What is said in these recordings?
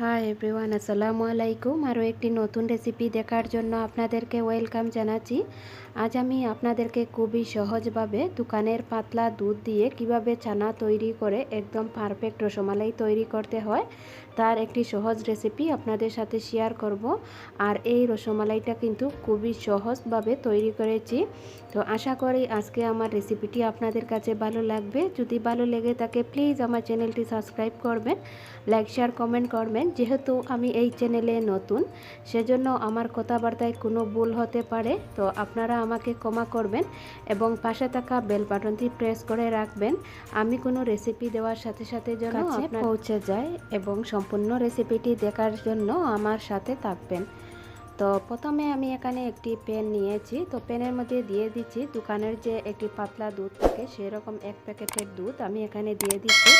Hi everyone, আসসালামু আলাইকুম। আরও একটি নতুন রেসিপি দেখার জন্য আপনাদেরকে ওয়েলকাম জানাচ্ছি। আজ আমি আপনাদেরকে খুবই সহজভাবে দোকানের পাতলা দুধ দিয়ে কিভাবে ছানা তৈরি করে একদম পারফেক্ট রসমালাই তৈরি করতে হয় তার একটি সহজ রেসিপি আপনাদের সাথে শেয়ার করব। আর এই রসমালাইটা কিন্তু খুবই সহজভাবে তৈরি করেছি। তো আশা করি আজকে আমার রেসিপিটি আপনাদের কাছে ভালো লাগবে। যদি ভালো লেগে থাকে প্লিজ আমার চ্যানেলটি সাবস্ক্রাইব করবেন, লাইক শেয়ার কমেন্ট করবেন। যেহেতু আমি এই চ্যানেলে নতুন, সেজন্য আমার কথাবার্তায় কোনো ভুল হতে পারে, তো আপনারা আমাকে ক্ষমা করবেন এবং পাশে থাকা বেল বাটনটি প্রেস করে রাখবেন। আমি কোনো রেসিপি দেওয়ার সাথে সাথে যেন আপনার পৌঁছে যায় এবং সম্পূর্ণ রেসিপিটি দেখার জন্য আমার সাথে থাকবেন। তো প্রথমে আমি এখানে একটি প্যান নিয়েছি। তো প্যানের মধ্যে দিয়ে দিচ্ছি দোকানের যে একটি পাতলা দুধ থাকে সেরকম এক প্যাকেটের দুধ আমি এখানে দিয়ে দিচ্ছি।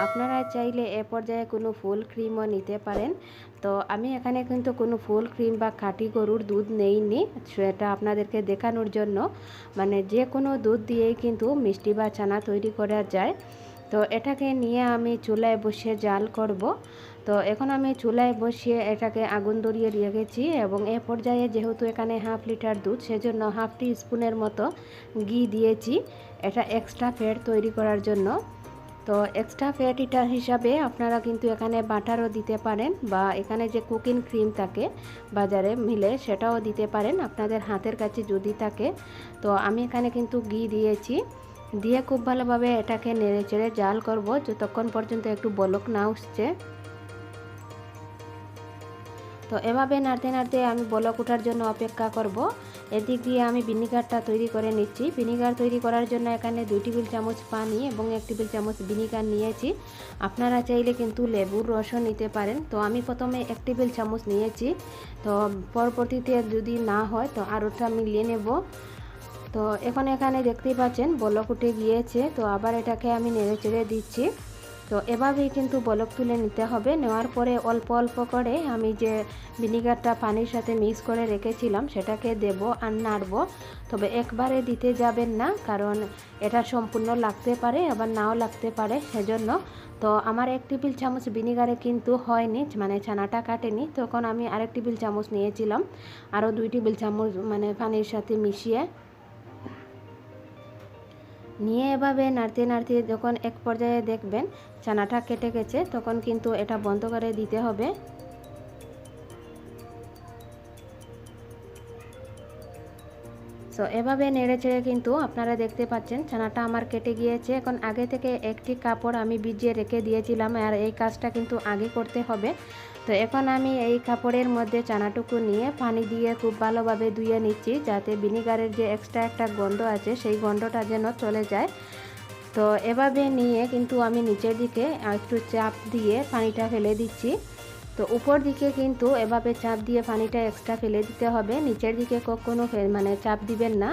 আপনারা চাইলে এ পর্যায়ে কোনো ফুল ক্রিমও নিতে পারেন। তো আমি এখানে কিন্তু কোনো ফুল ক্রিম বা খাঁটি গরুর দুধ নেইনি, সেটা আপনাদেরকে দেখানোর জন্য। মানে যে কোনো দুধ দিয়েই কিন্তু মিষ্টি বা ছানা তৈরি করা যায়। তো এটাকে নিয়ে আমি চুলায় বসিয়ে জাল করব। তো এখন আমি চুলায় বসিয়ে এটাকে আগুন ধরিয়ে রেখেছি এবং এ পর্যায়ে যেহেতু এখানে হাফ লিটার দুধ, সেজন্য হাফ টি স্পুনের মতো ঘি দিয়েছি এটা এক্সট্রা ফ্যাট তৈরি করার জন্য। তো এক্সট্রা ফ্যাট এটার হিসাবে আপনারা কিন্তু এখানে বাটারও দিতে পারেন বা এখানে যে কুকিং ক্রিম থাকে বাজারে মিলে সেটাও দিতে পারেন আপনাদের হাতের কাছে যদি থাকে। তো আমি এখানে কিন্তু ঘি দিয়েছি, দিয়ে খুব ভালোভাবে এটাকে নেড়ে চেড়ে জাল করব যতক্ষণ পর্যন্ত একটু বলক না উঠছে। তো এভাবে নাড়তে নাড়তে আমি বলক ওঠার জন্য অপেক্ষা করব। এদিক দিয়ে আমি ভিনিগারটা তৈরি করে নিচ্ছি। ভিনিগার তৈরি করার জন্য এখানে 2 টেবিল চামচ পানি এবং 1 টেবিল চামচ ভিনিগার নিয়েছি। আপনারা চাইলে কিন্তু লেবুর রসও নিতে পারেন। তো আমি প্রথমে 1 টেবিল চামচ নিয়েছি, তো পরবর্তীতে যদি না হয় তো আরোটা মিলিয়ে নেব। তো এখন এখানে দেখতেই পাচ্ছেন বলক উঠে গিয়েছে। তো আবার এটাকে আমি নেড়ে চেড়ে দিচ্ছি। তো এভাবেই কিন্তু বলক তুলে নিতে হবে। নেওয়ার পরে অল্প অল্প করে আমি যে ভিনিগারটা পানির সাথে মিক্স করে রেখেছিলাম সেটাকে দেব আর নাড়ব। তবে একবারে দিতে যাবেন না, কারণ এটা সম্পূর্ণ লাগতে পারে আবার নাও লাগতে পারে, সেজন্য। তো আমার 1 টেবিল চামচ ভিনিগারে কিন্তু হয়নি, মানে ছানাটা কাটেনি। তখন আমি আরেক টেবিল চামচ নিয়েছিলাম, আরও 2 টেবিল চামচ মানে পানির সাথে মিশিয়ে নিয়ে এভাবে নাড়তে নাড়তে যখন এক পর্যায়ে দেখবেন ছানাটা কেটে গেছে, তখন কিন্তু এটা বন্ধ করে দিতে হবে। সো এভাবে নেড়ে চেড়ে কিন্তু আপনারা দেখতে পাচ্ছেন ছানাটা আমার কেটে গিয়েছে। এখন আগে থেকে একটি কাপড় আমি ভিজিয়ে রেখে দিয়েছিলাম, আর এই কাজটা কিন্তু আগে করতে হবে। তো এখন আমি এই কাপড়ের মধ্যে ছানাটুকু নিয়ে পানি দিয়ে খুব ভালোভাবে ধুয়ে নিচ্ছি, যাতে ভিনিগারের যে এক্সট্রা একটা গন্ধ আছে সেই গন্ধটা যেন চলে যায়। তো এভাবে নিয়ে কিন্তু আমি নিচের দিকে একটু চাপ দিয়ে পানিটা ফেলে দিচ্ছি। তো উপর দিকে কিন্তু এভাবে চাপ দিয়ে পানিটা এক্সট্রা ফেলে দিতে হবে, নিচের দিকে কখনো মানে চাপ দিবেন না।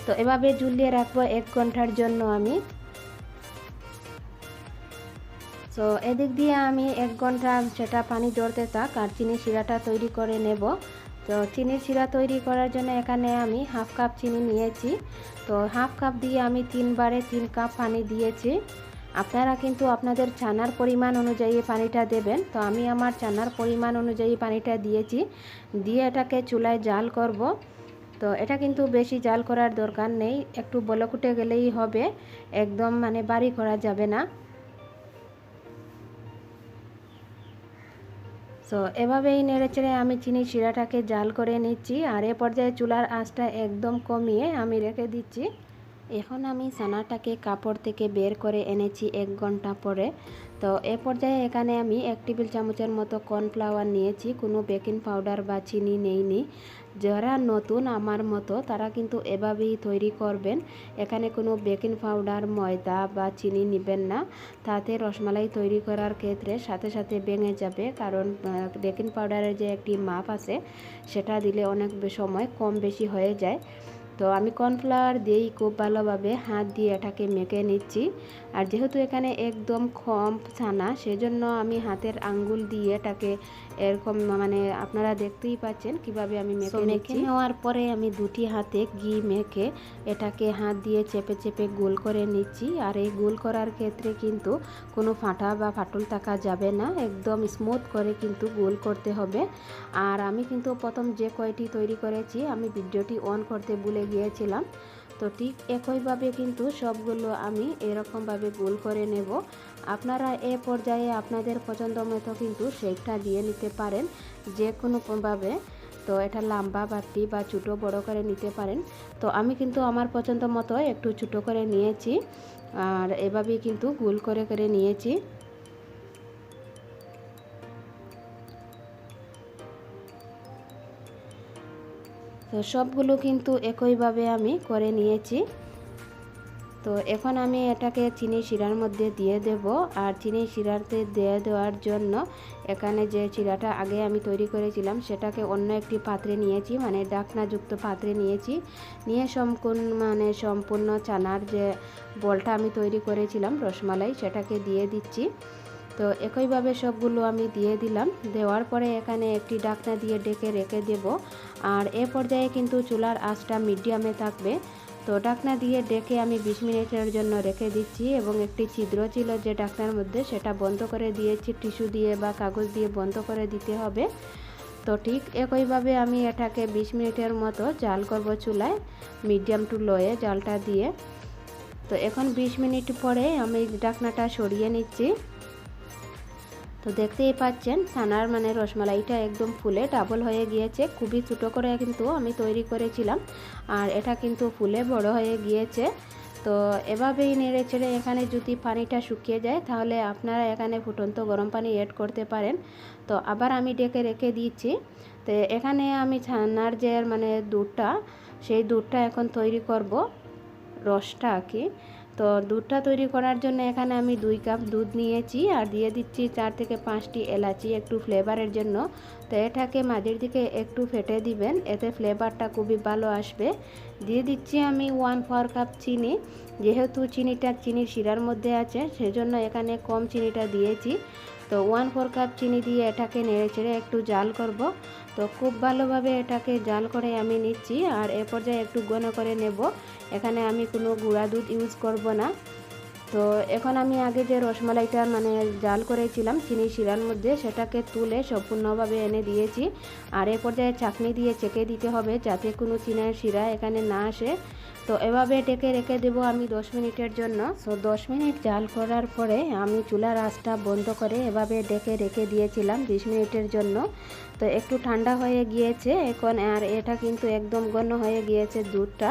তো এভাবে ঝুলিয়ে রাখবো 1 ঘন্টার জন্য আমি। তো এদিক দিয়ে আমি 1 ঘন্টা সেটা পানি ঝরতে থাক আর চিনির শিরাটা তৈরি করে নেব। তো চিনির শিরা তৈরি করার জন্য এখানে আমি হাফ কাপ চিনি নিয়েছি। তো হাফ কাপ দিয়ে আমি 3 বারে 3 কাপ পানি দিয়েছি। আপনারা কিন্তু আপনাদের ছানার পরিমাণ অনুযায়ী পানিটা দেবেন। তো আমি আমার ছানার পরিমাণ অনুযায়ী পানিটা দিয়েছি, দিয়ে এটাকে চুলায় জাল করব। তো এটা কিন্তু বেশি জাল করার দরকার নেই, একটু বলক উঠে গেলেই হবে, একদম মানে বাড়ি করা যাবে না। সো এভাবেই নেড়েচেড়ে আমি চিনি শিরাটাকে জাল করে নিচ্ছি, আর এ পর্যায়ে চুলার আঁচটা একদম কমিয়ে আমি রেখে দিচ্ছি। এখন আমি ছানাটাকে কাপড় থেকে বের করে এনেছি 1 ঘন্টা পরে। তো এ পর্যায়ে এখানে আমি 1 টেবিল চামচের মতো কর্নফ্লাওয়ার নিয়েছি, কোনো বেকিং পাউডার বা চিনি নেইনি। যারা নতুন আমার মতো তারা কিন্তু এভাবেই তৈরি করবেন। এখানে কোনো বেকিং পাউডার, ময়দা বা চিনি নেবেন না, তাতে রসমালাই তৈরি করার ক্ষেত্রে সাথে সাথে ভেঙে যাবে। কারণ বেকিং পাউডারের যে একটি মাপ আছে সেটা দিলে অনেক সময় কম বেশি হয়ে যায়। তো আমি কর্নফ্লাওয়ার দিয়েই খুব ভালোভাবে হাত দিয়ে এটাকে মেখে নিচ্ছি। আর যেহেতু এখানে একদম কম ছানা, সেজন্য আমি হাতের আঙ্গুল দিয়ে এটাকে এরকম মানে আপনারা দেখতেই পাচ্ছেন কিভাবে আমি মেখে নেওয়ার পরে আমি দুটি হাতে ঘি মেখে এটাকে হাত দিয়ে চেপে চেপে গোল করে নিচ্ছি। আর এই গোল করার ক্ষেত্রে কিন্তু কোনো ফাটা বা ফাটল থাকা যাবে না, একদম স্মুথ করে কিন্তু গোল করতে হবে। আর আমি কিন্তু প্রথম যে কয়টি তৈরি করেছি আমি ভিডিওটি অন করতে ভুলে গিয়েছিলাম। তো ঠিক একইভাবে কিন্তু সবগুলো আমি এরকমভাবে গোল করে নেব। আপনারা এ পর্যায়ে আপনাদের পছন্দ মতো কিন্তু শেপটা দিয়ে নিতে পারেন যে কোনোভাবে। তো এটা লম্বা বাটি বা ছোটো বড় করে নিতে পারেন। তো আমি কিন্তু আমার পছন্দ মতো একটু ছোটো করে নিয়েছি আর এভাবেই কিন্তু গোল করে করে নিয়েছি। তো সবগুলো কিন্তু একইভাবে আমি করে নিয়েছি। তো এখন আমি এটাকে চিনি শিরার মধ্যে দিয়ে দেব। আর চিনি শিরাতে দিয়ে দেওয়ার জন্য এখানে যে চিরাটা আগে আমি তৈরি করেছিলাম সেটাকে অন্য একটি পাত্রে নিয়েছি, মানে ঢাকনাযুক্ত পাত্রে নিয়েছি। নিয়ে সম্পূর্ণ চানার যে বলটা আমি তৈরি করেছিলাম রসমালাই, সেটাকে দিয়ে দিচ্ছি। তো একইভাবে সবগুলো আমি দিয়ে দিলাম। দেওয়ার পরে এখানে একটি ঢাকনা দিয়ে ঢেকে রেখে দেব। আর এ পর্যায়ে কিন্তু চুলার আঁচটা মিডিয়ামে থাকবে। তো ঢাকনা দিয়ে ঢেকে আমি 20 মিনিটের জন্য রেখে দিচ্ছি এবং একটি ছিদ্র ছিল যে ঢাকনার মধ্যে সেটা বন্ধ করে দিয়েছি, টিস্যু দিয়ে বা কাগজ দিয়ে বন্ধ করে দিতে হবে। তো ঠিক একইভাবে আমি এটাকে 20 মিনিটের মতো জাল করব চুলায়, মিডিয়াম টু লোয়ে জালটা দিয়ে। তো এখন 20 মিনিট পরে আমি ঢাকনাটা সরিয়ে নিচ্ছি। তো দেখতেই পাচ্ছেন ছানার রসমালাইটা একদম ফুলে ডাবল হয়ে গিয়েছে। খুবই ছোটো করে কিন্তু আমি তৈরি করেছিলাম আর এটা কিন্তু ফুলে বড় হয়ে গিয়েছে। তো এভাবেই নেড়ে চেড়ে এখানে যদি পানিটা শুকিয়ে যায় তাহলে আপনারা এখানে ফুটন্ত গরম পানি অ্যাড করতে পারেন। তো আবার আমি ঢেকে রেখে দিচ্ছি। তো এখানে আমি ছানার যে দুধটা, সেই দুধটা এখন তৈরি করব, রসটা কি। তো দুধটা তৈরি করার জন্য এখানে আমি 2 কাপ দুধ নিয়েছি আর দিয়ে দিচ্ছি 4 থেকে 5টি এলাচি একটু ফ্লেভারের জন্য। তো এটাকে মাঝের দিকে একটু ফেটে দিবেন, এতে ফ্লেভারটা খুবই ভালো আসবে। দিয়ে দিচ্ছি আমি 1/4 কাপ চিনি। যেহেতু চিনিটা চিনির শিরার মধ্যে আছে সেজন্য এখানে কম চিনিটা দিয়েছি। তো 1/4 কাপ চিনি দিয়ে এটাকে নেড়েচেড়ে একটু জাল করব। তো খুব ভালোভাবে এটাকে জাল করে আমি নিচ্ছি। আর এ পর্যায়ে একটু ঘন করে নেব, এখানে আমি কোনো গুঁড়া দুধ ইউজ করব না। তো এখন আমি আগে যে রসমালাইটা জাল করেছিলাম চিনি শিরার মধ্যে, সেটাকে তুলে সম্পূর্ণভাবে এনে দিয়েছি। আর এ পর্যায়ে চাকনি দিয়ে চেকে দিতে হবে যাতে কোনো চিনির শিরা এখানে না আসে। তো এভাবে ঢেকে রেখে দেবো আমি 10 মিনিটের জন্য। তো 10 মিনিট জাল করার পরে আমি চুলার আঁচটা বন্ধ করে এভাবে ঢেকে রেখে দিয়েছিলাম 20 মিনিটের জন্য। তো একটু ঠান্ডা হয়ে গিয়েছে এখন, আর এটা কিন্তু একদম ঘন হয়ে গিয়েছে দুধটা।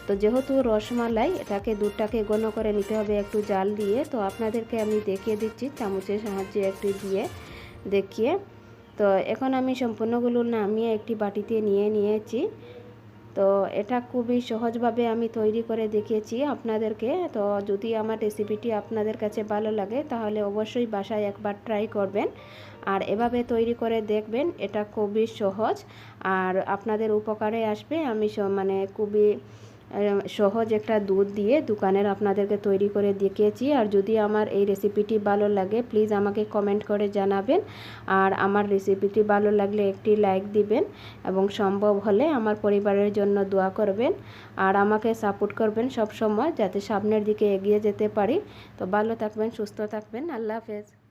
তো যেহেতু রসমালাই, এটাকে দুধটাকে ঘন করে নিতে হবে একটু জাল দিয়ে। তো আপনাদেরকে আমি দেখিয়ে দিচ্ছি চামচের সাহায্যে একটু দিয়ে দেখিয়ে। তো এখন আমি সম্পূর্ণগুলো নামিয়ে একটি বাটিতে নিয়ে নিয়েছি। তো এটা খুবই সহজভাবে আমি তৈরি করে দেখিয়েছি আপনাদেরকে। তো যদি আমার রেসিপিটি আপনাদের কাছে ভালো লাগে তাহলে অবশ্যই বাসায় একবার ট্রাই করবেন আর এভাবে তৈরি করে দেখবেন। এটা খুবই সহজ আর আপনাদের উপকারে আসবে। আমি খুবই সহজ একটা দুধ দিয়ে দোকানের আপনাদেরকে তৈরি করে দেখিয়েছি। আর যদি আমার এই রেসিপিটি ভালো লাগে প্লিজ আমাকে কমেন্ট করে জানাবেন। আর আমার রেসিপিটি ভালো লাগলে একটি লাইক দিবেন এবং সম্ভব হলে আমার পরিবারের জন্য দোয়া করবেন আর আমাকে সাপোর্ট করবেন সব সময়, যাতে সামনের দিকে এগিয়ে যেতে পারি। তো ভালো থাকবেন, সুস্থ থাকবেন। আল্লাহ হাফেজ।